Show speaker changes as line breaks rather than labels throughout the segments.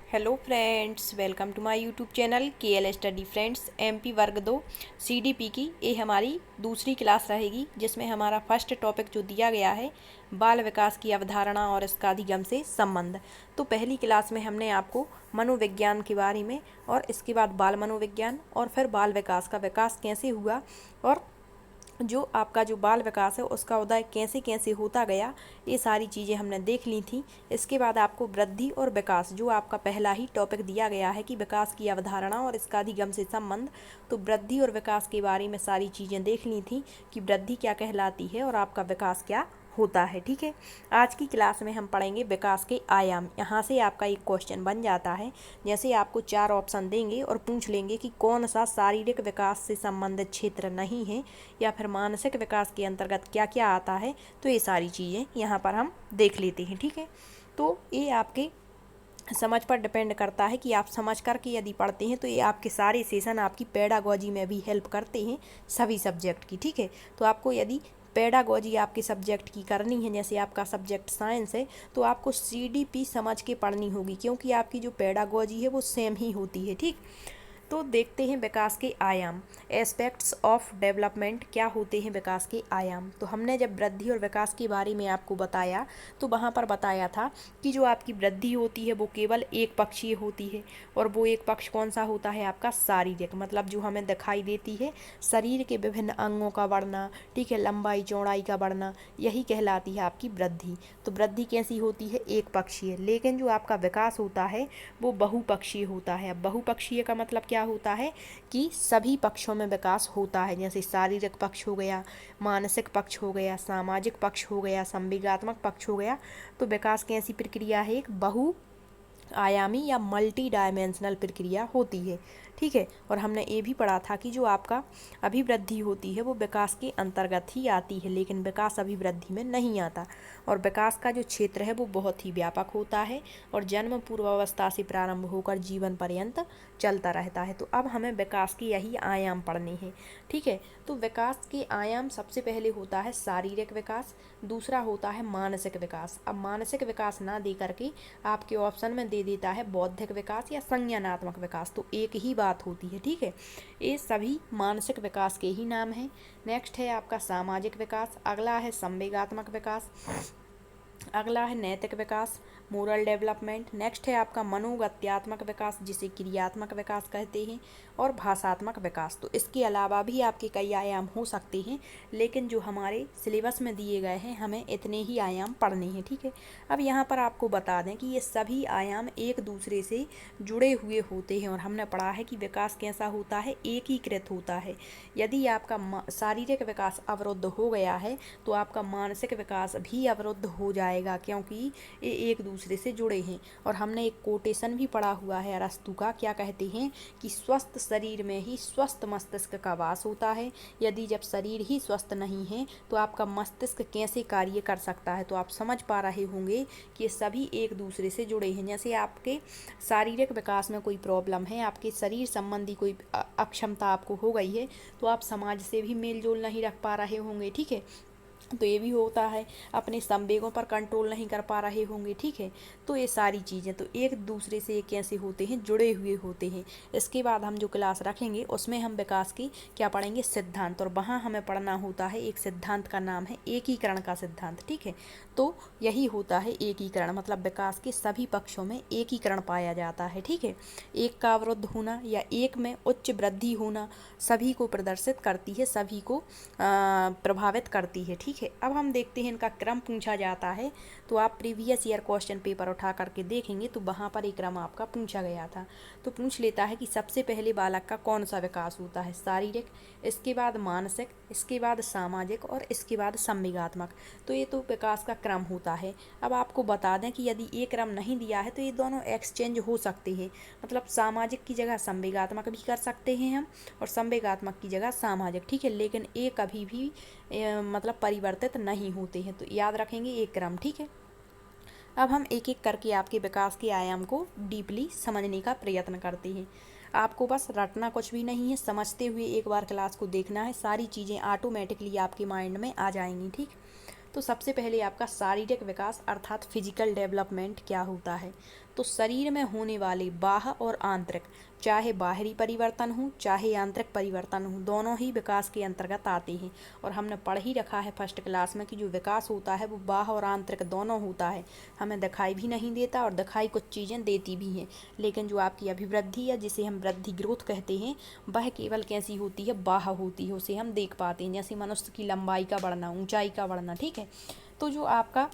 Hello friends, welcome to my YouTube channel KL study friends. MP वर्ग 2 CDP की ये हमारी दूसरी क्लास रहेगी, जिसमें हमारा फर्स्ट टॉपिक जो दिया गया है बाल विकास की अवधारणा और इसका अधिगम से संबंध। तो पहली क्लास में हमने आपको मनोविज्ञान के बारे में और इसके बाद बाल मनोविज्ञान और फिर बाल विकास का विकास कैसे हुआ और जो आपका जो बाल विकास है उसका उदय कैसे कैसे होता गया, ये सारी चीज़ें हमने देख ली थी। इसके बाद आपको वृद्धि और विकास, जो आपका पहला ही टॉपिक दिया गया है कि विकास की अवधारणा और इसका अधिगम से संबंध, तो वृद्धि और विकास के बारे में सारी चीज़ें देख ली थी कि वृद्धि क्या कहलाती है और आपका विकास क्या होता है। ठीक है, आज की क्लास में हम पढ़ेंगे विकास के आयाम। यहाँ से आपका एक क्वेश्चन बन जाता है, जैसे आपको 4 ऑप्शन देंगे और पूछ लेंगे कि कौन सा शारीरिक विकास से संबंधित क्षेत्र नहीं है या फिर मानसिक विकास के अंतर्गत क्या क्या आता है। तो ये सारी चीज़ें यहाँ पर हम देख लेते हैं। ठीक है, तो ये आपके समझ पर डिपेंड करता है कि आप समझ करके यदि पढ़ते हैं तो ये आपके सारे सेशन आपकी पेडागोजी में भी हेल्प करते हैं, सभी सब्जेक्ट की। ठीक है, तो आपको यदि पेडागोजी आपके सब्जेक्ट की करनी है, जैसे आपका सब्जेक्ट साइंस है, तो आपको CDP समझ के पढ़नी होगी, क्योंकि आपकी जो पेडागोजी है वो सेम ही होती है। ठीक, तो देखते हैं विकास के आयाम, एस्पेक्ट्स ऑफ डेवलपमेंट। क्या होते हैं विकास के आयाम? तो हमने जब वृद्धि और विकास के बारे में आपको बताया तो वहाँ पर बताया था कि जो आपकी वृद्धि होती है वो केवल एक पक्षीय होती है, और वो एक पक्ष कौन सा होता है? आपका शारीरिक, मतलब जो हमें दिखाई देती है शरीर के विभिन्न अंगों का बढ़ना, ठीक है, लंबाई चौड़ाई का बढ़ना, यही कहलाती है आपकी वृद्धि। तो वृद्धि कैसी होती है? एक पक्षीय। लेकिन जो आपका विकास होता है वो बहुपक्षीय होता है। अब बहुपक्षीय का मतलब क्या होता है कि सभी पक्षों में विकास होता है, जैसे शारीरिक पक्ष हो गया, मानसिक पक्ष हो गया, सामाजिक पक्ष हो गया, संवेगात्मक पक्ष हो गया। तो विकास कैसी प्रक्रिया है? एक बहु आयामी या मल्टी डायमेंशनल प्रक्रिया होती है। ठीक है, और हमने ये भी पढ़ा था कि जो आपका अभिवृद्धि होती है वो विकास के अंतर्गत ही आती है, लेकिन विकास अभिवृद्धि में नहीं आता। और विकास का जो क्षेत्र है वो बहुत ही व्यापक होता है और जन्म पूर्वावस्था से प्रारंभ होकर जीवन पर्यंत चलता रहता है। तो अब हमें विकास के यही आयाम पढ़ने हैं। ठीक है, तो विकास के आयाम सबसे पहले होता है शारीरिक विकास, दूसरा होता है मानसिक विकास। अब मानसिक विकास ना दे करके आपके ऑप्शन में दे देता है बौद्धिक विकास या संज्ञानात्मक विकास, तो एक ही बात होती है। ठीक है, ये सभी मानसिक विकास के ही नाम हैं। नेक्स्ट है आपका सामाजिक विकास, अगला है संवेगात्मक विकास, अगला है नैतिक विकास, मोरल डेवलपमेंट। नेक्स्ट है आपका मनोगत्यात्मक विकास, जिसे क्रियात्मक विकास कहते हैं, और भाषात्मक विकास। तो इसके अलावा भी आपके कई आयाम हो सकते हैं, लेकिन जो हमारे सिलेबस में दिए गए हैं हमें इतने ही आयाम पढ़ने हैं। ठीक है, अब यहाँ पर आपको बता दें कि ये सभी आयाम एक दूसरे से जुड़े हुए होते हैं, और हमने पढ़ा है कि विकास कैसा होता है? एकीकृत होता है। यदि आपका शारीरिक विकास अवरुद्ध हो गया है तो आपका मानसिक विकास भी अवरुद्ध हो जाएगा, क्योंकि ये एक दूसरे से जुड़े हैं। और हमने एक कोटेशन भी पढ़ा हुआ है अरस्तु का, क्या कहते हैं कि स्वस्थ शरीर में ही स्वस्थ मस्तिष्क का वास होता है। यदि जब शरीर ही स्वस्थ नहीं है तो आपका मस्तिष्क कैसे कार्य कर सकता है? तो आप समझ पा रहे होंगे कि ये सभी एक दूसरे से जुड़े हैं। जैसे आपके शारीरिक विकास में कोई प्रॉब्लम है, आपके शरीर संबंधी कोई अक्षमता आपको हो गई है, तो आप समाज से भी मेल जोल नहीं रख पा रहे होंगे। ठीक है, तो ये भी होता है, अपने संवेगों पर कंट्रोल नहीं कर पा रहे होंगे। ठीक है, तो ये सारी चीज़ें तो एक दूसरे से कैसे होते हैं? जुड़े हुए होते हैं। इसके बाद हम जो क्लास रखेंगे उसमें हम विकास की क्या पढ़ेंगे? सिद्धांत, और वहाँ हमें पढ़ना होता है एक सिद्धांत का नाम है एकीकरण का सिद्धांत। ठीक है, तो यही होता है एकीकरण, मतलब विकास के सभी पक्षों में एकीकरण पाया जाता है। ठीक है, एक का अवरुद्ध होना या एक में उच्च वृद्धि होना सभी को प्रदर्शित करती है, सभी को प्रभावित करती है। ठीक है, अब हम देखते हैं इनका क्रम पूछा जाता है, तो आप प्रीवियस ईयर क्वेश्चन पेपर उठा करके देखेंगे तो वहाँ पर एक क्रम आपका पूछा गया था। तो पूछ लेता है कि सबसे पहले बालक का कौन सा विकास होता है? शारीरिक, इसके बाद मानसिक, इसके बाद सामाजिक और इसके बाद संवेगात्मक। तो ये तो विकास का क्रम होता है। अब आपको बता दें कि यदि ये क्रम नहीं दिया है तो ये दोनों एक्सचेंज हो सकते हैं, मतलब सामाजिक की जगह संवेगात्मक भी कर सकते हैं हम, और संवेगात्मक की जगह सामाजिक। ठीक है, लेकिन ये कभी भी मतलब परिवर्तित नहीं होते हैं, तो याद रखेंगे एक क्रम। ठीक है, अब हम एक एक करके आपके विकास के आयाम को डीपली समझने का प्रयत्न करते हैं। आपको बस रटना कुछ भी नहीं है, समझते हुए एक बार क्लास को देखना है, सारी चीज़ें ऑटोमेटिकली आपके माइंड में आ जाएंगी। ठीक, तो सबसे पहले आपका शारीरिक विकास अर्थात फिजिकल डेवलपमेंट क्या होता है? तो शरीर में होने वाले बाह्य और आंतरिक, चाहे बाहरी परिवर्तन हो चाहे आंतरिक परिवर्तन हो, दोनों ही विकास के अंतर्गत आते हैं। और हमने पढ़ ही रखा है फर्स्ट क्लास में कि जो विकास होता है वो बाह्य और आंतरिक दोनों होता है। हमें दिखाई भी नहीं देता और दिखाई कुछ चीज़ें देती भी हैं, लेकिन जो आपकी अभिवृद्धि है, जिसे हम वृद्धि ग्रोथ कहते हैं, वह केवल कैसी होती है, बाह्य होती है। उसे हम देख पाते हैं, जैसे मनुष्य की लंबाई का बढ़ना, ऊंचाई का बढ़ना, ठीक है। तो जो आपका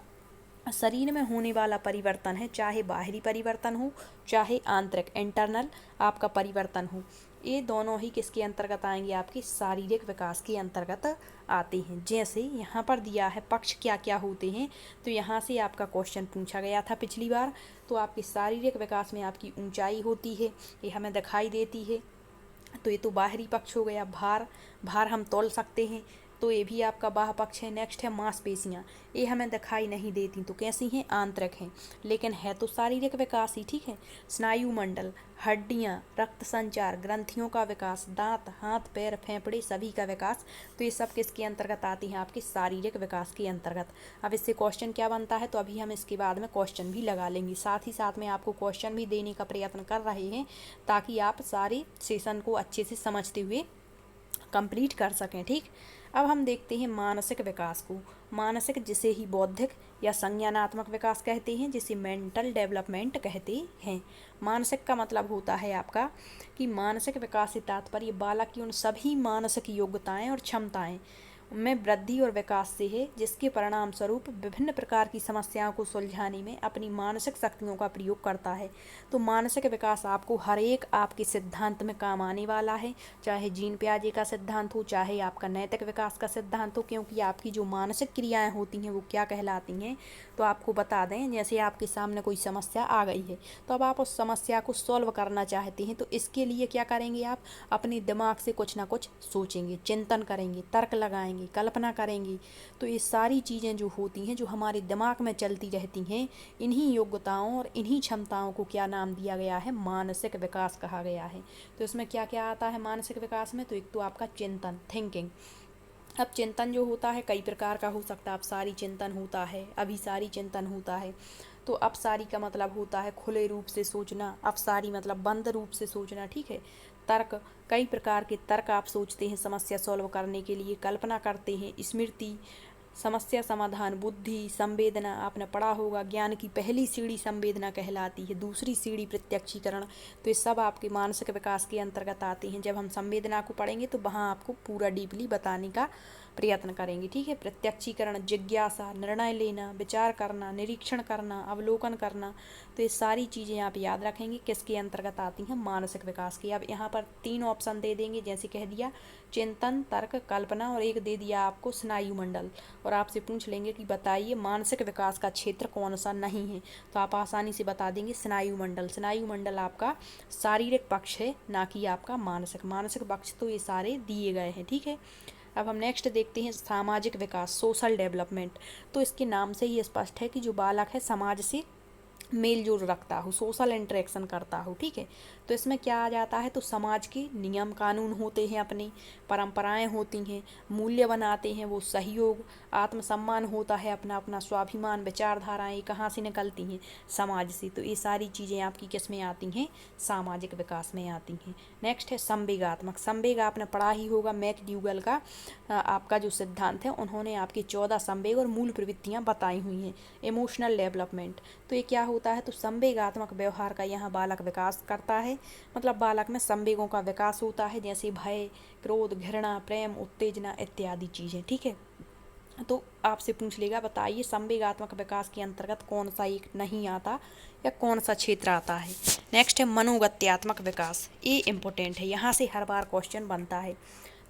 शरीर में होने वाला परिवर्तन है, चाहे बाहरी परिवर्तन हो चाहे आंतरिक इंटरनल आपका परिवर्तन हो, ये दोनों ही किसके अंतर्गत आएंगे, आपके शारीरिक विकास के अंतर्गत आते हैं। जैसे यहाँ पर दिया है पक्ष क्या क्या होते हैं, तो यहाँ से आपका क्वेश्चन पूछा गया था पिछली बार। तो आपके शारीरिक विकास में आपकी ऊंचाई होती है, ये हमें दिखाई देती है, तो ये तो बाहरी पक्ष हो गया। भार हम तौल सकते हैं, तो ये भी आपका बाह्य पक्ष है। नेक्स्ट है मांसपेशियाँ, ये हमें दिखाई नहीं देती, तो कैसी हैं, आंतरिक हैं, लेकिन है तो शारीरिक विकास ही, ठीक है। स्नायु मंडल, हड्डियाँ, रक्त संचार, ग्रंथियों का विकास, दांत, हाथ पैर फेफड़े सभी का विकास, तो ये सब किसके अंतर्गत आती हैं, आपके शारीरिक विकास के अंतर्गत। अब इससे क्वेश्चन क्या बनता है, तो अभी हम इसके बाद में क्वेश्चन भी लगा लेंगे, साथ ही साथ में आपको क्वेश्चन भी देने का प्रयत्न कर रहे हैं, ताकि आप सारे सेशन को अच्छे से समझते हुए कंप्लीट कर सकें, ठीक। अब हम देखते हैं मानसिक विकास को। मानसिक जिसे ही बौद्धिक या संज्ञानात्मक विकास कहते हैं, जिसे मेंटल डेवलपमेंट कहते हैं। मानसिक का मतलब होता है आपका कि मानसिक विकास से तात्पर्य बालक की उन सभी मानसिक योग्यताएं और क्षमताएं में वृद्धि और विकास से है, जिसके परिणाम स्वरूप विभिन्न प्रकार की समस्याओं को सुलझाने में अपनी मानसिक शक्तियों का प्रयोग करता है। तो मानसिक विकास आपको हर एक आपके सिद्धांत में काम आने वाला है, चाहे जीन पियाजे का सिद्धांत हो चाहे आपका नैतिक विकास का सिद्धांत हो, क्योंकि आपकी जो मानसिक क्रियाएं होती हैं वो क्या कहलाती हैं। तो आपको बता दें, जैसे आपके सामने कोई समस्या आ गई है, तो अब आप उस समस्या को सॉल्व करना चाहते हैं, तो इसके लिए क्या करेंगे, आप अपने दिमाग से कुछ ना कुछ सोचेंगे, चिंतन करेंगे, तर्क लगाएंगे, कल्पना करेंगे। तो ये सारी चीज़ें जो होती हैं, जो हमारे दिमाग में चलती रहती हैं, इन्हीं योग्यताओं और इन्हीं क्षमताओं को क्या नाम दिया गया है, मानसिक विकास कहा गया है। तो इसमें क्या क्या आता है मानसिक विकास में, तो एक तो आपका चिंतन, थिंकिंग। अब चिंतन जो होता है कई प्रकार का हो सकता है, अपसारी चिंतन होता है, अभिसारी चिंतन होता है। तो अपसारी का मतलब होता है खुले रूप से सोचना, अपसारी मतलब बंद रूप से सोचना, ठीक है। तर्क, कई प्रकार के तर्क आप सोचते हैं समस्या सॉल्व करने के लिए, कल्पना करते हैं। स्मृति, समस्या समाधान। बुद्धि, संवेदना, आपने पढ़ा होगा ज्ञान की पहली सीढ़ी संवेदना कहलाती है, दूसरी सीढ़ी प्रत्यक्षीकरण। तो ये सब आपके मानसिक विकास के अंतर्गत आते हैं। जब हम संवेदना को पढ़ेंगे तो वहाँ आपको पूरा डीपली बताने का प्रयत्न करेंगे, ठीक है। प्रत्यक्षीकरण, जिज्ञासा, निर्णय लेना, विचार करना, निरीक्षण करना, अवलोकन करना। तो ये सारी चीज़ें आप याद रखेंगे किसके अंतर्गत आती हैं, मानसिक विकास की। अब यहाँ पर 3 ऑप्शन दे देंगे, जैसे कह दिया चिंतन, तर्क, कल्पना, और एक दे दिया आपको स्नायु मंडल। और आपसे पूछ लेंगे कि बताइए मानसिक विकास का क्षेत्र कौन सा नहीं है, तो आप आसानी से बता देंगे स्नायु मंडल। स्नायु मंडल आपका शारीरिक पक्ष है, ना कि आपका मानसिक। मानसिक पक्ष तो ये सारे दिए गए हैं, ठीक है। अब हम नेक्स्ट देखते हैं सामाजिक विकास, सोशल डेवलपमेंट। तो इसके नाम से ही स्पष्ट है कि जो बालक है समाज से मेल जोल रखता हो, सोशल इंटरेक्शन करता हो, ठीक है। तो इसमें क्या आ जाता है, तो समाज के नियम कानून होते हैं, अपनी परंपराएं होती हैं, मूल्य बनाते हैं वो, सहयोग, आत्मसम्मान होता है, अपना अपना स्वाभिमान, विचारधाराएं कहाँ से निकलती हैं, समाज से। तो ये सारी चीज़ें आपकी किस में आती हैं, सामाजिक विकास में आती हैं। नेक्स्ट है संवेगात्मक। संवेग आपने पढ़ा ही होगा, मैकडूगल का आपका जो सिद्धांत है, उन्होंने आपकी 14 संवेग और मूल प्रवृत्तियाँ बताई हुई हैं। इमोशनल डेवलपमेंट, तो ये क्या होता है, तो संवेगात्मक व्यवहार का यहाँ बालक विकास करता है, मतलब बालक में संवेगों का विकास होता है, जैसे भय, क्रोध, घृणा, प्रेम, उत्तेजना इत्यादि चीज़ें, ठीक है। तो आपसे पूछ लेगा बताइए संवेगात्मक विकास के अंतर्गत कौन सा एक नहीं आता या कौन सा क्षेत्र आता है। नेक्स्ट है मनोगत्यात्मक विकास, ये इम्पोर्टेंट है, यहाँ से हर बार क्वेश्चन बनता है।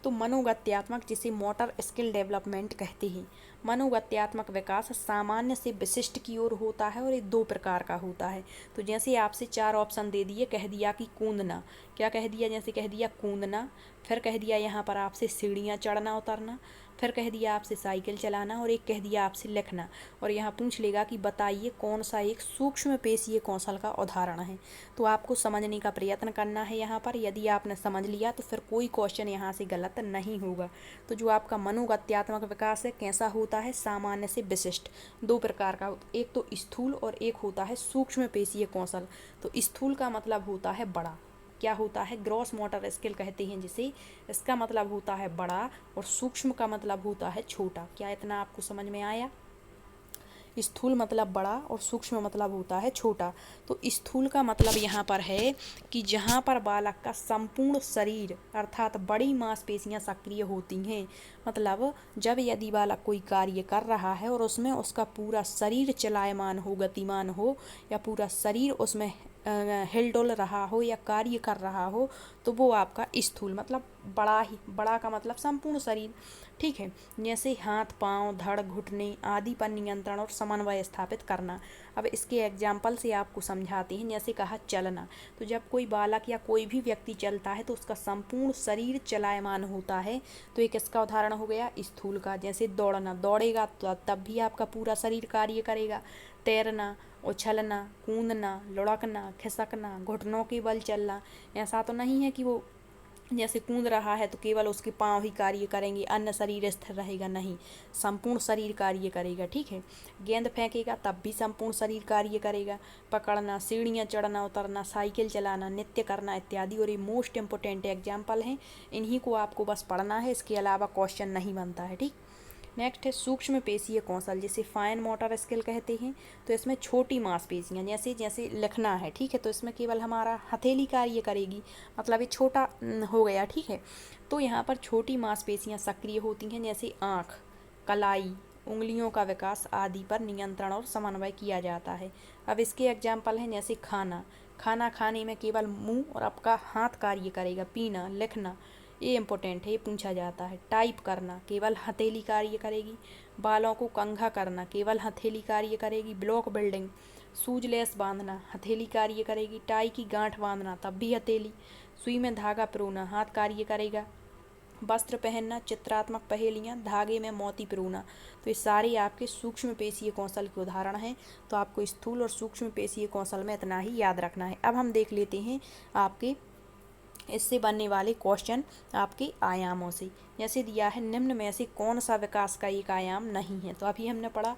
तो मनोगत्यात्मक, जिसे मोटर स्किल डेवलपमेंट कहते हैं। मनोगत्यात्मक विकास सामान्य से विशिष्ट की ओर होता है और ये 2 प्रकार का होता है। तो जैसे आपसे 4 ऑप्शन दे दिए, कह दिया कि कूदना, क्या कह दिया, जैसे कह दिया कूदना, फिर कह दिया यहाँ पर आपसे सीढ़ियाँ चढ़ना उतरना, फिर कह दिया आपसे साइकिल चलाना और एक कह दिया आपसे लिखना। और यहाँ पूछ लेगा कि बताइए कौन सा एक सूक्ष्म पेशीय कौशल का उदाहरण है। तो आपको समझने का प्रयत्न करना है यहाँ पर। यदि आपने समझ लिया तो फिर कोई क्वेश्चन यहाँ से गलत नहीं होगा। तो जो आपका मनोगत्यात्मक विकास है कैसा होता है, सामान्य से विशिष्ट, दो प्रकार का, एक तो स्थूल और एक होता है सूक्ष्म पेशीय कौशल। तो स्थूल का मतलब होता है बड़ा, क्या होता है, ग्रॉस मोटर स्किल कहते हैं जिसे, इसका मतलब होता है बड़ा, और सूक्ष्म का मतलब होता है छोटा। क्या इतना आपको समझ में आया? स्थूल मतलब बड़ा और सूक्ष्म मतलब होता है छोटा। तो स्थूल का मतलब यहाँ पर है कि जहाँ पर बालक का संपूर्ण शरीर अर्थात बड़ी मांसपेशियाँ सक्रिय होती हैं। मतलब जब यदि बालक कोई कार्य कर रहा है और उसमें उसका पूरा शरीर चलायमान हो, गतिमान हो, या पूरा शरीर उसमें हिलडुल रहा हो या कार्य कर रहा हो, तो वो आपका स्थूल मतलब बड़ा ही, बड़ा का मतलब संपूर्ण शरीर, ठीक है। जैसे हाथ, पांव, धड़, घुटने आदि पर नियंत्रण और समन्वय स्थापित करना। अब इसके एग्जाम्पल से आपको समझाते हैं। जैसे कहा चलना, तो जब कोई बालक या कोई भी व्यक्ति चलता है तो उसका संपूर्ण शरीर चलायमान होता है, तो एक इसका उदाहरण हो गया स्थूल का। जैसे दौड़ना, दौड़ेगा तो तब भी आपका पूरा शरीर कार्य करेगा। तैरना, उछलना, कूदना, लुढ़कना, खिसकना, घुटनों के बल चलना, ऐसा तो नहीं है कि वो जैसे कूद रहा है तो केवल उसके पांव ही कार्य करेंगे, अन्य शरीर स्थिर रहेगा, नहीं, संपूर्ण शरीर कार्य करेगा, ठीक है। गेंद फेंकेगा तब भी संपूर्ण शरीर कार्य करेगा। पकड़ना, सीढ़ियाँ चढ़ना उतरना, साइकिल चलाना, नृत्य करना इत्यादि, और ये मोस्ट इम्पोर्टेंट एग्जाम्पल हैं। इन्हीं को आपको बस पढ़ना है, इसके अलावा क्वेश्चन नहीं बनता है, ठीक। नेक्स्ट है सूक्ष्म पेशीय कौशल, जिसे फाइन मोटर स्किल कहते हैं। तो इसमें छोटी मांसपेशियाँ, जैसे जैसे लिखना है, ठीक है, तो इसमें केवल हमारा हथेली कार्य करेगी, मतलब ये छोटा हो गया, ठीक है। तो यहाँ पर छोटी मांसपेशियाँ सक्रिय होती हैं, जैसे आँख, कलाई, उंगलियों का विकास आदि पर नियंत्रण और समन्वय किया जाता है। अब इसके एग्जाम्पल हैं, जैसे खाना, खाना खाने में केवल मुंह और आपका हाथ कार्य करेगा। पीना, लिखना, ये इम्पोर्टेंट है, ये पूछा जाता है। टाइप करना, केवल हथेली कार्य करेगी। बालों को कंघा करना, केवल हथेली कार्य करेगी। ब्लॉक बिल्डिंग, सूज लेस बांधना, हथेली कार्य करेगी। टाई की गांठ बांधना, तब भी हथेली। सुई में धागा पिरोना, हाथ कार्य करेगा। वस्त्र पहनना, चित्रात्मक पहेलियाँ, धागे में मोती पिरोना। तो ये सारे आपके सूक्ष्म पेशीय कौशल के उदाहरण हैं। तो आपको स्थूल और सूक्ष्म पेशीय कौशल में इतना ही याद रखना है। अब हम देख लेते हैं आपके इससे बनने वाले क्वेश्चन आपके आयामों से। जैसे दिया है, निम्न में से कौन सा विकास का एक आयाम नहीं है। तो अभी हमने पढ़ा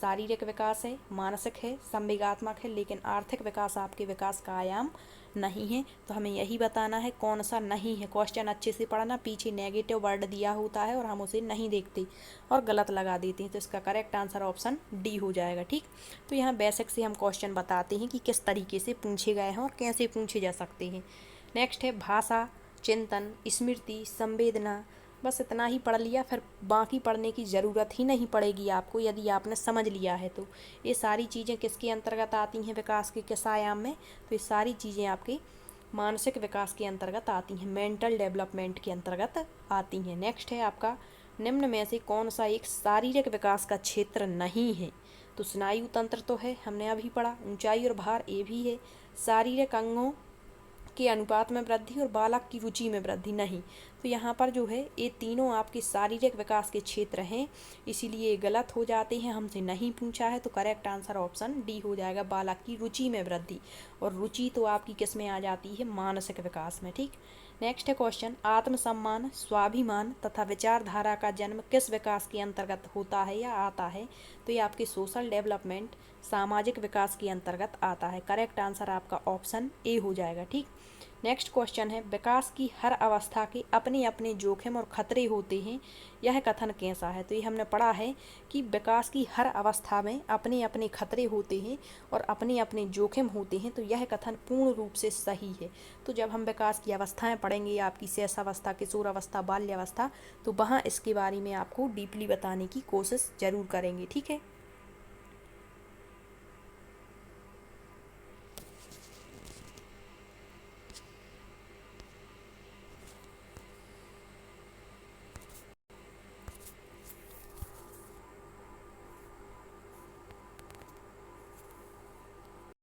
शारीरिक विकास है, मानसिक है, संवेगात्मक है, लेकिन आर्थिक विकास आपके विकास का आयाम नहीं है। तो हमें यही बताना है कौन सा नहीं है। क्वेश्चन अच्छे से पढ़ना, पीछे नेगेटिव वर्ड दिया होता है और हम उसे नहीं देखते और गलत लगा देते हैं, तो इसका करेक्ट आंसर ऑप्शन डी हो जाएगा, ठीक। तो यहाँ बेसिक से हम क्वेश्चन बताते हैं कि किस तरीके से पूछे गए हैं और कैसे पूछे जा सकते हैं। नेक्स्ट है भाषा, चिंतन, स्मृति, संवेदना। बस इतना ही पढ़ लिया, फिर बाकी पढ़ने की ज़रूरत ही नहीं पड़ेगी आपको यदि आपने समझ लिया है तो। ये सारी चीज़ें किसके अंतर्गत आती हैं, विकास के किस आयाम में? तो ये सारी चीज़ें आपके मानसिक विकास के अंतर्गत आती हैं, मेंटल डेवलपमेंट के अंतर्गत आती हैं। नेक्स्ट है आपका, निम्न में से कौन सा एक शारीरिक विकास का क्षेत्र नहीं है? तो स्नायु तंत्र तो है, हमने अभी पढ़ा। ऊंचाई और भार, ये भी है। शारीरिक अंगों के अनुपात में वृद्धि और बालक की रुचि में वृद्धि, नहीं। तो यहाँ पर जो है ये तीनों आपके शारीरिक विकास के क्षेत्र हैं, इसीलिए गलत हो जाते हैं, हमसे नहीं पूछा है। तो करेक्ट आंसर ऑप्शन डी हो जाएगा, बालक की रुचि में वृद्धि। और रुचि तो आपकी किस में आ जाती है? मानसिक विकास में, ठीक। नेक्स्ट है क्वेश्चन, आत्मसम्मान, स्वाभिमान तथा विचारधारा का जन्म किस विकास के अंतर्गत होता है या आता है? तो ये आपके सोशल डेवलपमेंट, सामाजिक विकास के अंतर्गत आता है। करेक्ट आंसर आपका ऑप्शन ए हो जाएगा, ठीक। नेक्स्ट क्वेश्चन है, विकास की हर अवस्था के अपने अपने जोखिम और खतरे होते हैं, यह कथन कैसा है? तो ये हमने पढ़ा है कि विकास की हर अवस्था में अपने अपने खतरे होते हैं और अपने अपने जोखिम होते हैं, तो यह कथन पूर्ण रूप से सही है। तो जब हम विकास की अवस्थाएं पढ़ेंगे, आपकी शैशवावस्था, किशोरावस्था, बाल्यावस्था, तो वहाँ इसके बारे में आपको डीपली बताने की कोशिश जरूर करेंगे, ठीक है।